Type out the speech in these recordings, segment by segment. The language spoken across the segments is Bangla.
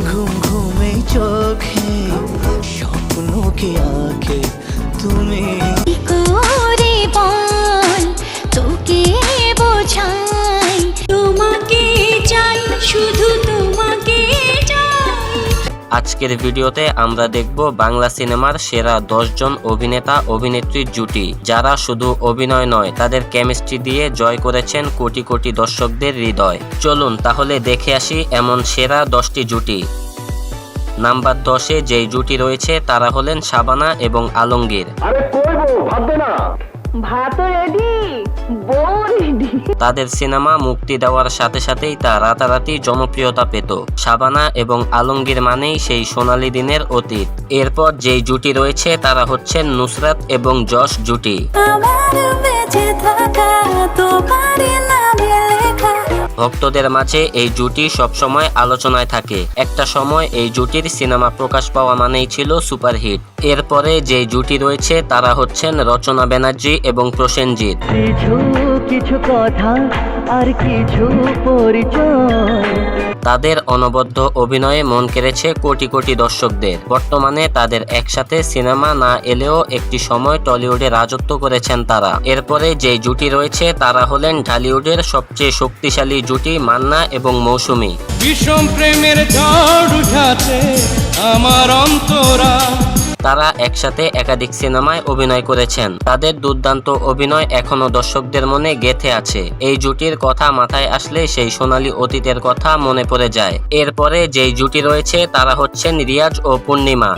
ঘুম ঘুমে চোখে স্বপ্নকে আঁকে তুমি করে বল তোকে বোঝাই তোমাকে চাই শুধু তোমাকে চাই। আজকের ভিডিওতে আমরা দেখব বাংলা সিনেমার সেরা 10 জন অভিনেতা অভিনেত্রীর জুটি, যারা শুধু অভিনয় নয় তাদের কেমিস্ট্রি দিয়ে জয় করেছেন কোটি কোটি দর্শকদের হৃদয়। চলুন তাহলে দেখে আসি এমন সেরা 10টি জুটি। নাম্বার 10-এ যেই জুটি রয়েছে তারা হলেন শাবানা এবং আলমগীর। তাদের সিনেমা মুক্তি দেওয়ার সাথে সাথেই তা রাতারাতি জনপ্রিয়তা পেত। শাবানা এবং আলমগীর মানেই সেই সোনালী দিনের অতীত। এরপর যেই জুটি রয়েছে তারা হচ্ছেন নুসরাত এবং যশ জুটি। ভক্তদের মাঝে এই জুটি সবসময় আলোচনায় থাকে। একটা সময় এই জুটির সিনেমা প্রকাশ পাওয়া মানেই ছিল সুপারহিট। এরপরে যে জুটি রয়েছে তারা হচ্ছেন রচনা ব্যানার্জি এবং প্রসেনজিৎ। কিছু কথা আর কিছু পরিচয়। তাদের অনবদ্য অভিনয়ে মন কেড়েছে কোটি কোটি দর্শকদের। বর্তমানে তাদের একসাথে সিনেমা না এলেও একটি সময় টলিউডে রাজত্ব করেছেন তারা। এরপরে যে জুটি রয়েছে তারা হলেন ঢালিউডের সবচেয়ে শক্তিশালী জুটি মান্না এবং মৌসুমী। বিষম প্রেমের ঝড় উঠাতে আমার অন্তরা। তারা একসাথে একাধিক সিনেমায় অভিনয় করেছেন। তাদের দুর্দান্ত অভিনয় এখনো দর্শকদের মনে গেঁথে আছে। এই জুটির কথা মাথায় আসলে সেই সোনালী অতীতের কথা মনে পড়ে যায়। এরপরে যেই জুটি রয়েছে তারা হচ্ছেন রিয়াজ ও পূর্ণিমা।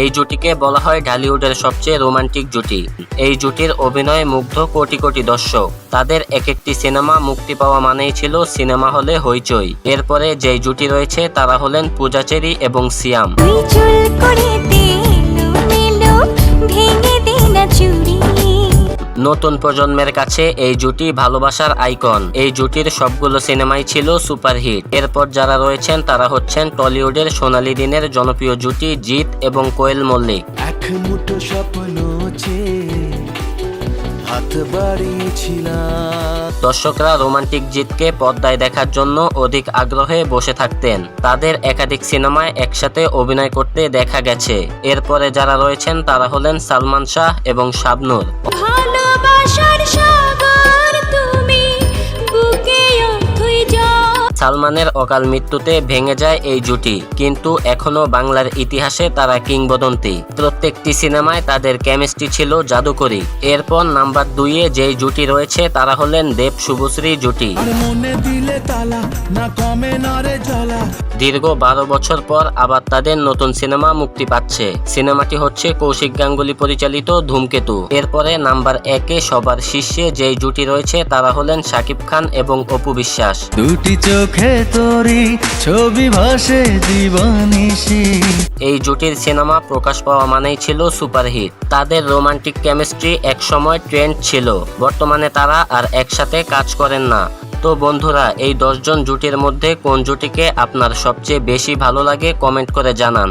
এই জুটিকে বলা হয় ঢালিউডের সবচেয়ে রোমান্টিক জুটি। এই জুটির অভিনয়ে মুগ্ধ কোটি কোটি দর্শক। তাদের এক একটি সিনেমা মুক্তি পাওয়া মানেই ছিল সিনেমা হলে হইচই। এরপরে যেই জুটি রয়েছে তারা হলেন পূজা চেরি এবং সিয়াম। নতুন প্রজন্মের কাছে এই জুটি ভালোবাসার আইকন। এই জুটির সবগুলো সিনেমাই ছিল সুপারহিট। এরপর যারা রয়েছেন তারা হচ্ছেন টলিউডের সোনালী দিনের জনপ্রিয় জুটি জিৎ এবং কোয়েল মল্লিক। দর্শকরা রোমান্টিক জিৎকে পর্দায় দেখার জন্য অধিক আগ্রহে বসে থাকতেন। তাদের একাধিক সিনেমায় একসাথে অভিনয় করতে দেখা গেছে। এরপরে যারা রয়েছেন তারা হলেন সালমান শাহ এবং শাবনূর। সালমানের অকাল মৃত্যুতে ভেঙে যায় এই জুটি, কিন্তু এখনো বাংলার ইতিহাসে তারা কিংবদন্তি। প্রত্যেকটি সিনেমায় তাদের কেমিস্ট্রি ছিল জাদুকরী। এরপর নাম্বার 2-এ যেই জুটি রয়েছে তারা হলেন দেব শুভশ্রী জুটি। দীর্ঘ 12 বছর পর আবার তাদের নতুন সিনেমা মুক্তি পাচ্ছে। সিনেমাটি হচ্ছে কৌশিক গাঙ্গুলি পরিচালিত ধূমকেতু। এরপরে নাম্বার 1-এ সবার শীর্ষে যেই জুটি রয়েছে তারা হলেন শাকিব খান এবং অপু বিশ্বাস। দুটি চোখে তোরি ছবি ভাসে জীবনিশি। এই জুটির সিনেমা প্রকাশ পাওয়া মানেই ছিল সুপারহিট। তাদের রোমান্টিক কেমিস্ট্রি এক সময় ট্রেন্ড ছিল। বর্তমানে তারা আর একসাথে কাজ করেন না। তো বন্ধুরা, এই 10 জন জুটির মধ্যে কোন জুটিকে আপনার সবচেয়ে বেশি ভালো লাগে কমেন্ট করে জানান।